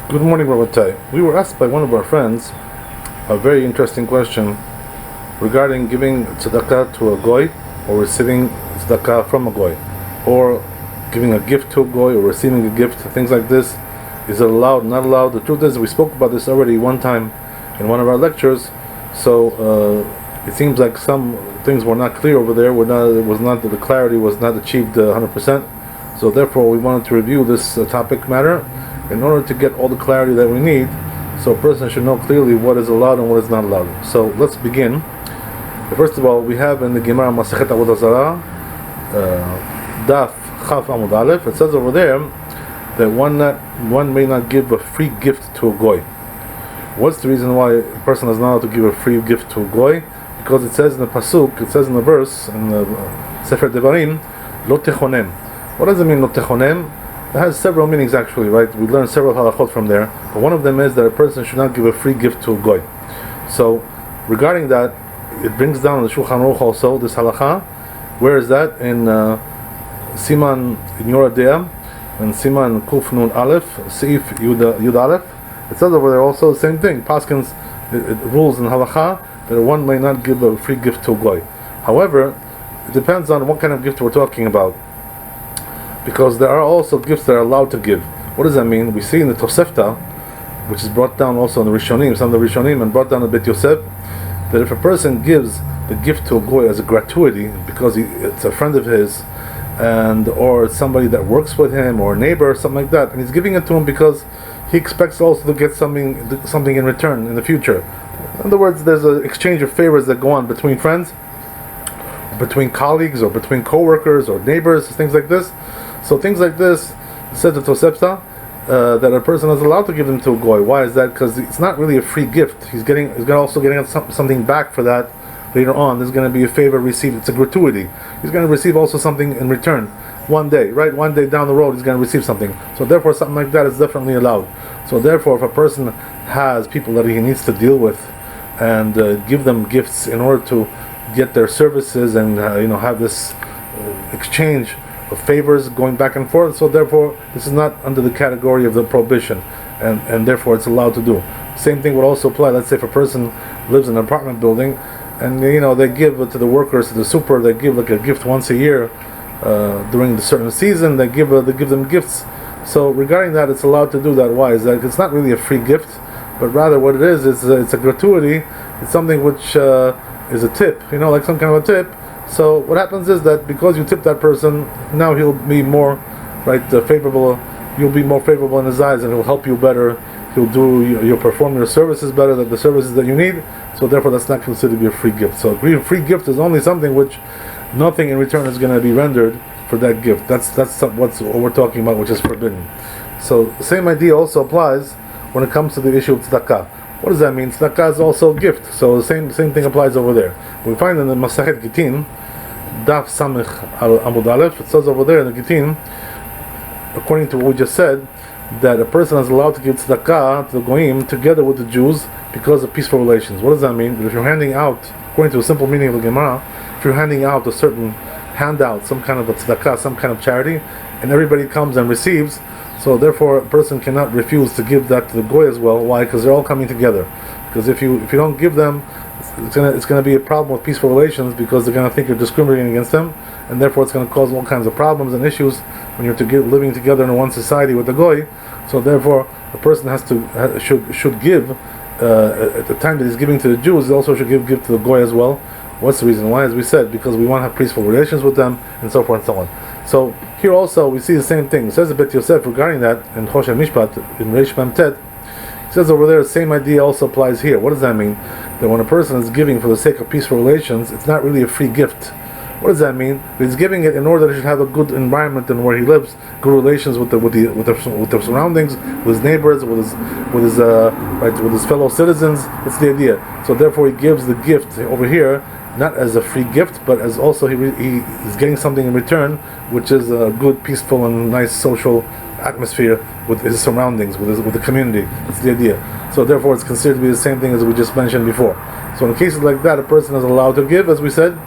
Good morning, Rabbi. We were asked by one of our friends a very interesting question regarding giving tzedakah to a goy or receiving tzedakah from a goy, or giving a gift to a goy or receiving a gift, things like this. Is it allowed, not allowed? The truth is, we spoke about this already one time in one of our lectures, so it seems like some things were not clear over there. The clarity was not achieved 100%. So therefore, we wanted to review this topic matter in order to get all the clarity that we need, so a person should know clearly what is allowed and what is not allowed. So let's begin. First of all, we have in the Gemara Masechet Avodah Zarah, Daf Chaf Amud Aleph. It says over there that one may not give a free gift to a goy. What's the reason why a person is not allowed to give a free gift to a goy? Because it says in the pasuk, it says in the verse in the Sefer Devarim, Lo techonem. What does it mean, Lo techonem? It has several meanings actually, right? We learned several halachot from there, but one of them is that a person should not give a free gift to a goy. So, regarding that, it brings down in the Shulchan Aruch also this halakha. Where is that? In Siman in Yorah Deah, and Siman Kuf Nun Aleph, Seif Yud Aleph. It says over there also the same thing. Paskins, it rules in halakha that one may not give a free gift to a goy. However, it depends on what kind of gift we're talking about, because there are also gifts that are allowed to give. What does that mean? We see in the Tosefta, which is brought down also in the Rishonim, some of the Rishonim, and brought down in Bet Yosef, that if a person gives the gift to a goy as a gratuity, because it's a friend of his, and or somebody that works with him, or a neighbor, or something like that, and he's giving it to him because he expects also to get something in return in the future. In other words, there's an exchange of favors that go on between friends, between colleagues, or between co-workers, or neighbors, things like this. So things like this, said the Tosefta, that a person is allowed to give them to a goy. Why is that? Because it's not really a free gift. He's also getting something back for that later on. There's going to be a favor received. It's a gratuity. He's going to receive also something in return. One day down the road, he's going to receive something. So therefore, something like that is definitely allowed. So therefore, if a person has people that he needs to deal with and give them gifts in order to get their services and have this exchange of favors going back and forth, so therefore this is not under the category of the prohibition, and therefore it's allowed to do. Same thing would also apply. Let's say if a person lives in an apartment building and they give to the workers, to the super, they give like a gift once a year during the certain season, they give them gifts. So regarding that, it's allowed to do that. Why is that? It's not really a free gift, but rather what it is it's a gratuity. It's something which is a tip, like some kind of a tip. So what happens is that because you tip that person, now he'll be more favorable. You'll be more favorable in his eyes, and he'll help you better. You'll perform your services better than the services that you need. So therefore, that's not considered to be a free gift. So a free gift is only something which nothing in return is going to be rendered for that gift. That's what we're talking about, which is forbidden. So the same idea also applies when it comes to the issue of tzedakah. What does that mean? Tzedakah is also a gift. So the same thing applies over there. We find in the Masechet Gittin, Daf Samich Amud Aleph, it says over there in the Gittin, according to what we just said, that a person is allowed to give tzedakah to the goyim together with the Jews because of peaceful relations. What does that mean? That if you're handing out, according to a simple meaning of the Gemara, if you're handing out a certain handout, some kind of a tzedakah, some kind of charity, and everybody comes and receives, so therefore a person cannot refuse to give that to the goy as well. Why? Because they're all coming together. Because if you don't give them, it's going to be a problem with peaceful relations, because they're going to think you're discriminating against them, and therefore it's going to cause all kinds of problems and issues when you're living together in one society with the goy. So therefore a person should give at the time that he's giving to the Jews, he also should give to the goy as well. What's the reason why? As we said, because we want to have peaceful relations with them, and so forth and so on. So here also we see the same thing. It says a Bet Yosef regarding that in Choshen Mishpat in Reish Mem Tet. It says over there the same idea also applies here. What does that mean? That when a person is giving for the sake of peaceful relations, it's not really a free gift. What does that mean? He's giving it in order that he should have a good environment in where he lives, good relations with the surroundings, with his neighbors, with his fellow citizens. That's the idea. So therefore he gives the gift over here not as a free gift, but as also he is getting something in return, which is a good, peaceful, and nice social atmosphere with his surroundings, with the community. That's the idea. So therefore it's considered to be the same thing as we just mentioned before. So in cases like that, a person is allowed to give, as we said.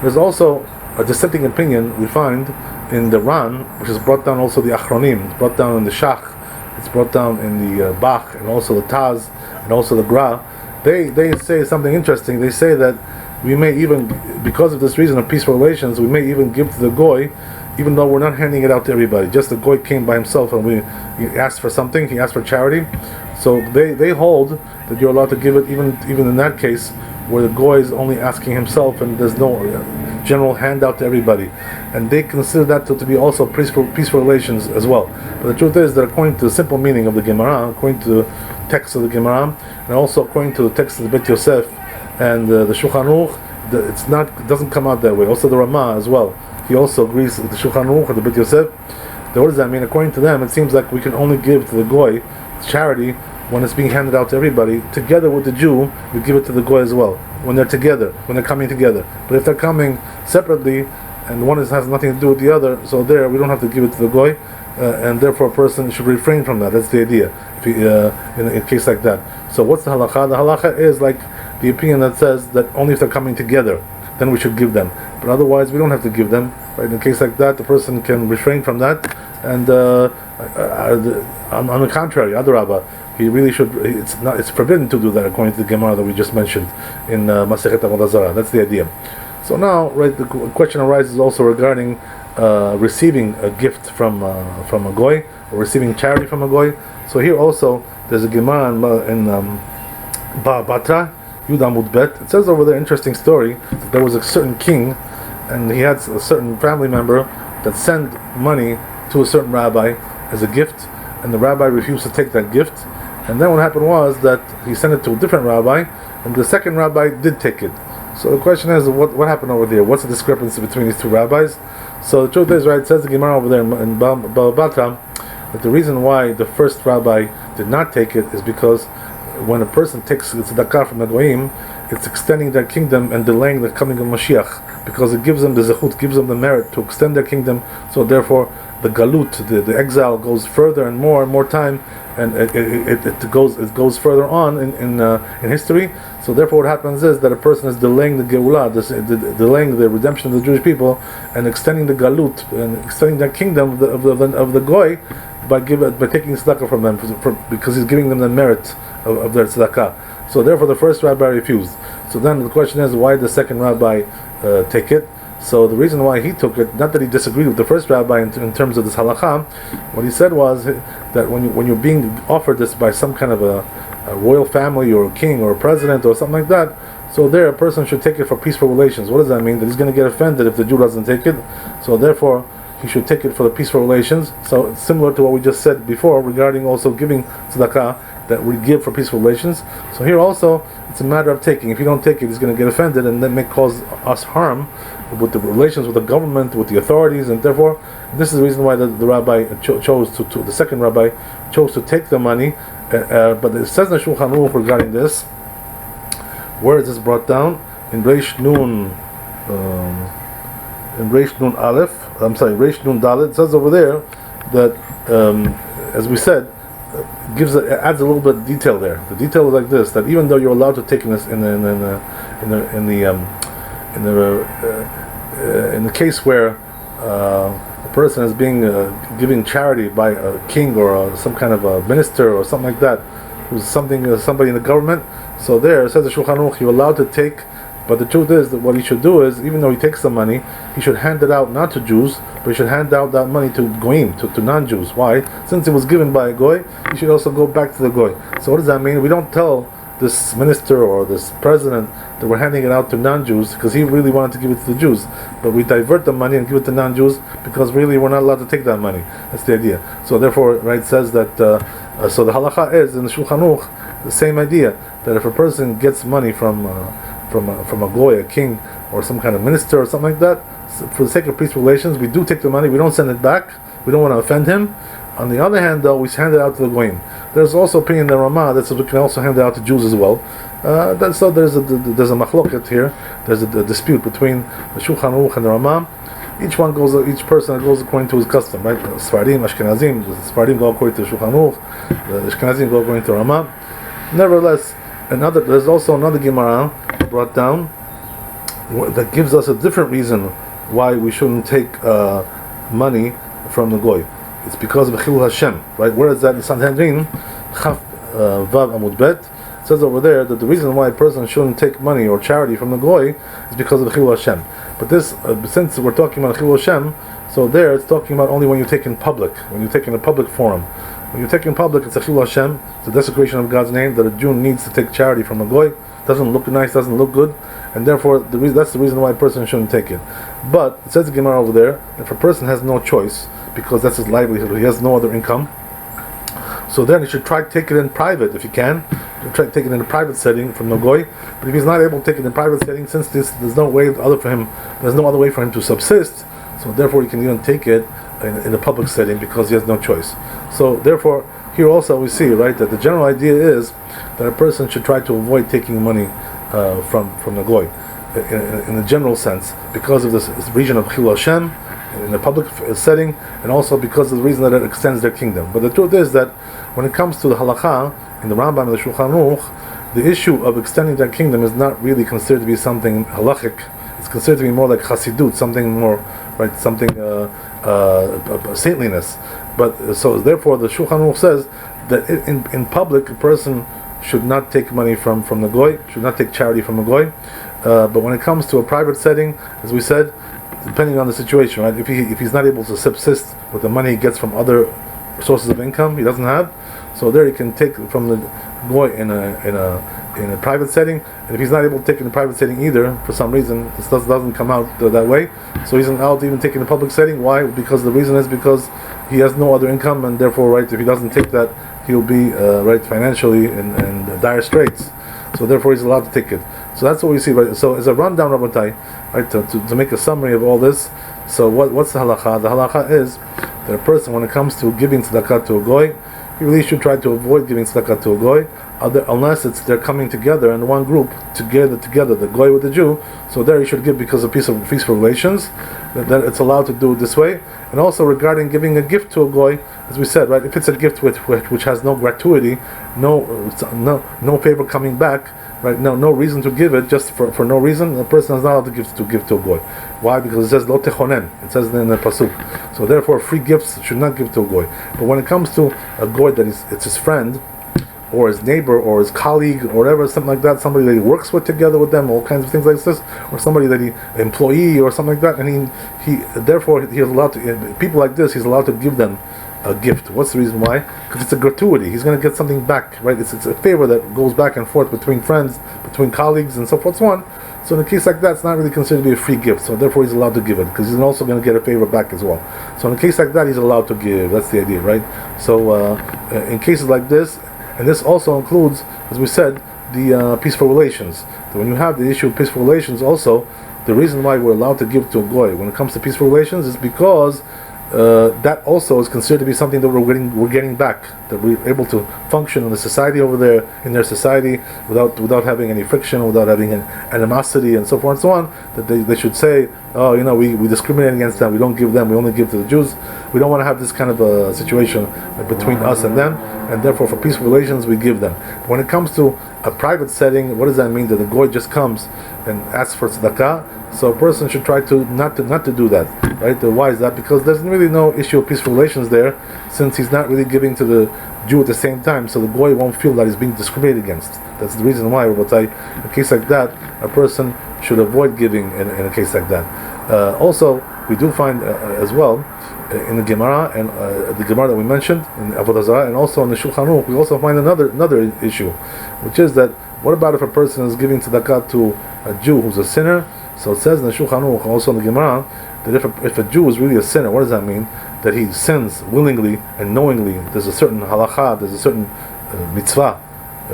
There's also a dissenting opinion we find in the Ran, which is brought down also the Achronim, it's brought down in the Shach, it's brought down in the Bach and also the Taz and also the Gra. They say something interesting. They say that we may even, because of this reason of peaceful relations, we may even give to the goy, even though we're not handing it out to everybody. Just the goy came by himself and he asked for something. He asked for charity. So they hold that you're allowed to give it even in that case where the goy is only asking himself and there's no general handout to everybody, and they consider that to be also peaceful relations as well. But the truth is that according to the simple meaning of the Gemara, according to the text of the Gemara, and also according to the text of the Bet Yosef and the Shulchan Aruch, it doesn't come out that way. Also the Ramah as well, he also agrees with the Shulchan Aruch and the Bet Yosef. What does that mean? According to them, it seems like we can only give to the goy charity when it's being handed out to everybody. Together with the Jew, we give it to the goy as well, when they're together, when they're coming together. But if they're coming separately, and one has nothing to do with the other, so there we don't have to give it to the goy, and therefore a person should refrain from that. That's the idea, if in a case like that. So what's the halacha? The halacha is like the opinion that says that only if they're coming together, then we should give them. But otherwise, we don't have to give them. Right? In a case like that, the person can refrain from that, and on the contrary, Adarabah, he really should. It's forbidden to do that according to the Gemara that we just mentioned in Masechet Avodah Zarah. That's the idea. So now, right, the question arises also regarding receiving a gift from a goy, or receiving charity from a goy. So here also there's a Gemara in Batra Yud Amud Bet. It says over there, interesting story, that there was a certain king, and he had a certain family member that sent money to a certain rabbi as a gift, and the rabbi refused to take that gift. And then what happened was that he sent it to a different rabbi, and the second rabbi did take it. So the question is, what happened over there? What's the discrepancy between these two rabbis? So the truth is, right, it says the Gemara over there in Baba Batra that the reason why the first rabbi did not take it is because when a person takes tzedakah from the goyim, it's extending their kingdom and delaying the coming of Mashiach, because it gives them the zechut, gives them the merit to extend their kingdom. So therefore, the galut, the exile, goes further and more time, and it goes further on in history. So therefore, what happens is that a person is delaying the geulah, delaying the redemption of the Jewish people, and extending the galut and extending their kingdom of the goy by taking tzedakah from them, because he's giving them the merit of their tzedakah. So therefore, the first rabbi refused. So then the question is, why did the second rabbi take it? So the reason why he took it, not that he disagreed with the first rabbi in terms of this halakha, what he said was that when you're being offered this by some kind of a royal family or a king or a president or something like that, so there a person should take it for peaceful relations. What does that mean? That he's going to get offended if the Jew doesn't take it. So therefore, he should take it for the peaceful relations. So it's similar to what we just said before regarding also giving tzedakah, that we give for peaceful relations. So here also, it's a matter of taking. If you don't take it, he's going to get offended, and that may cause us harm with the relations with the government, with the authorities, and therefore, this is the reason why the rabbi chose to the second rabbi chose to take the money. But it says in the Shulchan Aruch regarding this. Where is this brought down? In Reish Nun Aleph. Reish Nun Dalet. It says over there that, as we said, adds a little bit of detail there. The detail is like this: that even though you're allowed to take in the case where a person is being giving charity by a king or some kind of a minister or something like that, who's somebody in the government. So there it says the Shulchan Aruch, you're allowed to take. But the truth is that what he should do is, even though he takes the money, he should hand it out not to Jews, but he should hand out that money to goyim, to non-Jews. Why? Since it was given by a goy, he should also go back to the goy. So what does that mean? We don't tell this minister or this president that we're handing it out to non-Jews because he really wanted to give it to the Jews, but we divert the money and give it to non-Jews because really we're not allowed to take that money. That's the idea. So therefore, right, it says that so the halacha is in the Shulchan Aruch the same idea, that if a person gets money from a goy, a king, or some kind of minister or something like that, for the sake of peaceful relations, we do take the money. We don't send it back. We don't want to offend him. On the other hand, though, we hand it out to the goyim. There's also opinion in the Ramah that says we can also hand it out to Jews as well. So there's a machloket here. There's a dispute between the Shulchan Aruch and the Ramah. Each person goes according to his custom, right? Sfardim, Ashkenazim, the Sfardim go according to the Shulchan Aruch, the Ashkenazim go according to the Ramah. Nevertheless, there's also another Gemara brought down that gives us a different reason why we shouldn't take money from the goy. it's because of Chilul Hashem, right? Where is that in Sanhedrin? Chaf Vav Amud Bet. It says over there that the reason why a person shouldn't take money or charity from the goy is because of the Chilul Hashem. But this, since we're talking about Chilul Hashem, so there it's talking about only when you take in public, when you take in a public forum. When you take in public, it's a Chilul Hashem, it's a desecration of God's name, that a Jew needs to take charity from a goy. Doesn't look nice, doesn't look good, and therefore that's the reason why a person shouldn't take it. But it says the Gemara over there, if a person has no choice, because that's his livelihood, he has no other income, so then he should try to take it in private if he can. Try to take it in a private setting from the goy. But if he's not able to take it in a private setting, since there's no other way for him to subsist, so therefore he can even take it in a public setting because he has no choice. So therefore, here also we see, right, that the general idea is that a person should try to avoid taking money from the goy in a general sense, because of this region of Chilul Hashem in a public setting, and also because of the reason that it extends their kingdom. But the truth is that when it comes to the halakha in the Rambam and the Shulchan Aruch, the issue of extending their kingdom is not really considered to be something halachic. It's considered to be more like chasidut, something more, right, something saintliness. But so therefore the Shulchan Aruch says that in public a person should not take money from the goy, should not take charity from a goy. But when it comes to a private setting, as we said, depending on the situation, right? If he's not able to subsist with the money he gets from other sources of income he doesn't have, so there he can take from the goy in a private setting. And if he's not able to take it in a private setting either, for some reason this doesn't come out that way, so he's not allowed to even take it in a public setting. Why? Because the reason is because he has no other income, and therefore, right, if he doesn't take that, he'll be right financially in dire straits. So therefore he's allowed to take it. So that's what we see, right? So as a rundown, Rabbi, right, to make a summary of all this, so what's the halakha? The halakha is that a person, when it comes to giving tzedakah to a goy, he really should try to avoid giving tzedakah to a goy, unless they're coming together in one group, together, the goy with the Jew. So there he should give because of peaceful relations. That it's allowed to do it this way. And also regarding giving a gift to a goy, as we said, right, if it's a gift which has no gratuity, no favor coming back, right, no reason to give it, just for no reason, the person is not allowed to give to a goy. Why? Because it says lo techonen, it says in the pasuk. So therefore free gifts should not give to a goy. But when it comes to a goy it's his friend, or his neighbor, or his colleague, or whatever, something like that, somebody that he works with together with them, all kinds of things like this, or somebody that employee, or something like that, and he therefore he is allowed to, people like this, he's allowed to give them a gift. What's the reason why? Because it's a gratuity. He's going to get something back, right? It's a favor that goes back and forth between friends, between colleagues, and so forth, so on. So in a case like that, it's not really considered to be a free gift. So therefore, he's allowed to give it because he's also going to get a favor back as well. So in a case like that, he's allowed to give. That's the idea, right? So in cases like this, and this also includes, as we said, the peaceful relations. So when you have the issue of peaceful relations, also the reason why we're allowed to give to a goy when it comes to peaceful relations is because that also is considered to be something that we're getting back, that we're able to function in the society over there, in their society, without having any friction, without having an animosity, and so forth and so on. That they should say, oh, we discriminate against them, we don't give them, we only give to the Jews. We don't want to have this kind of a situation between us and them, and therefore for peaceful relations we give them. But when it comes to a private setting, what does that mean? That the goy just comes and asks for tzedakah? So a person should try to not to do that, right? Why is that? Because there's really no issue of peaceful relations there, since he's not really giving to the Jew at the same time, so the goy won't feel that he's being discriminated against. That's the reason why, in a case like that, a person should avoid giving in a case like that. Also, we do find as well in the Gemara, and the Gemara that we mentioned in Avodah Zarah, and also in the Shulchan Aruch, we also find another issue, which is that what about if a person is giving tzedakah to a Jew who's a sinner? So it says in the Shulchan Aruch, also in the Gemara, that if a Jew is really a sinner, what does that mean? That he sins willingly and knowingly. There's a certain halakha, there's a certain mitzvah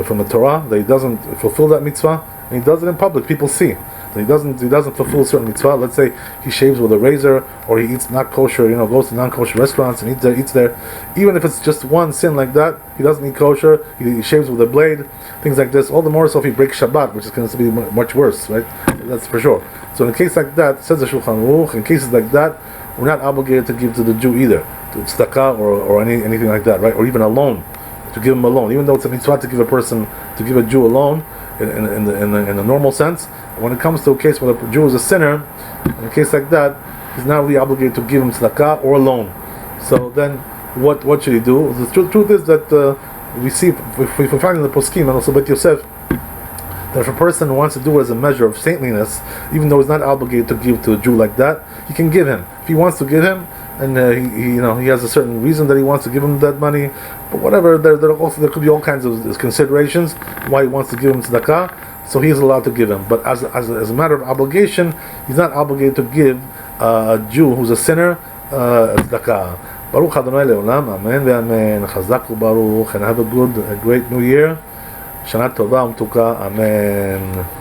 from the Torah that he doesn't fulfill that mitzvah, and he does it in public. People see that he doesn't fulfill a certain mitzvah. Let's say he shaves with a razor, or he eats not kosher, goes to non-kosher restaurants and eats there. Even if it's just one sin like that, he doesn't eat kosher, he shaves with a blade, things like this. All the more so if he breaks Shabbat, which is going to be much worse, right? That's for sure. So in a case like that, says the Shulchan Aruch, in cases like that, we're not obligated to give to the Jew either, to tzedakah or anything like that, right? Or even a loan, to give him a loan, even though it's a mitzvah to give a Jew a loan in the normal sense. When it comes to a case where a Jew is a sinner, in a case like that, he's not really obligated to give him tzedakah or a loan. So then what should he do? The truth is that we see, if we find in the Poskim and also Bet Yosef, that if a person wants to do it as a measure of saintliness, even though he's not obligated to give to a Jew like that, he can give him. If he wants to give him, and he has a certain reason that he wants to give him that money, but whatever, there could be all kinds of considerations why he wants to give him tzedakah, so he is allowed to give him. But as a matter of obligation, he's not obligated to give a Jew who's a sinner tzedakah. Baruch Adonai Leolam, Amen ve'Amen. Chazak u'Baruch, and have a great New Year. Shana Tova u'Mtuka, Amen.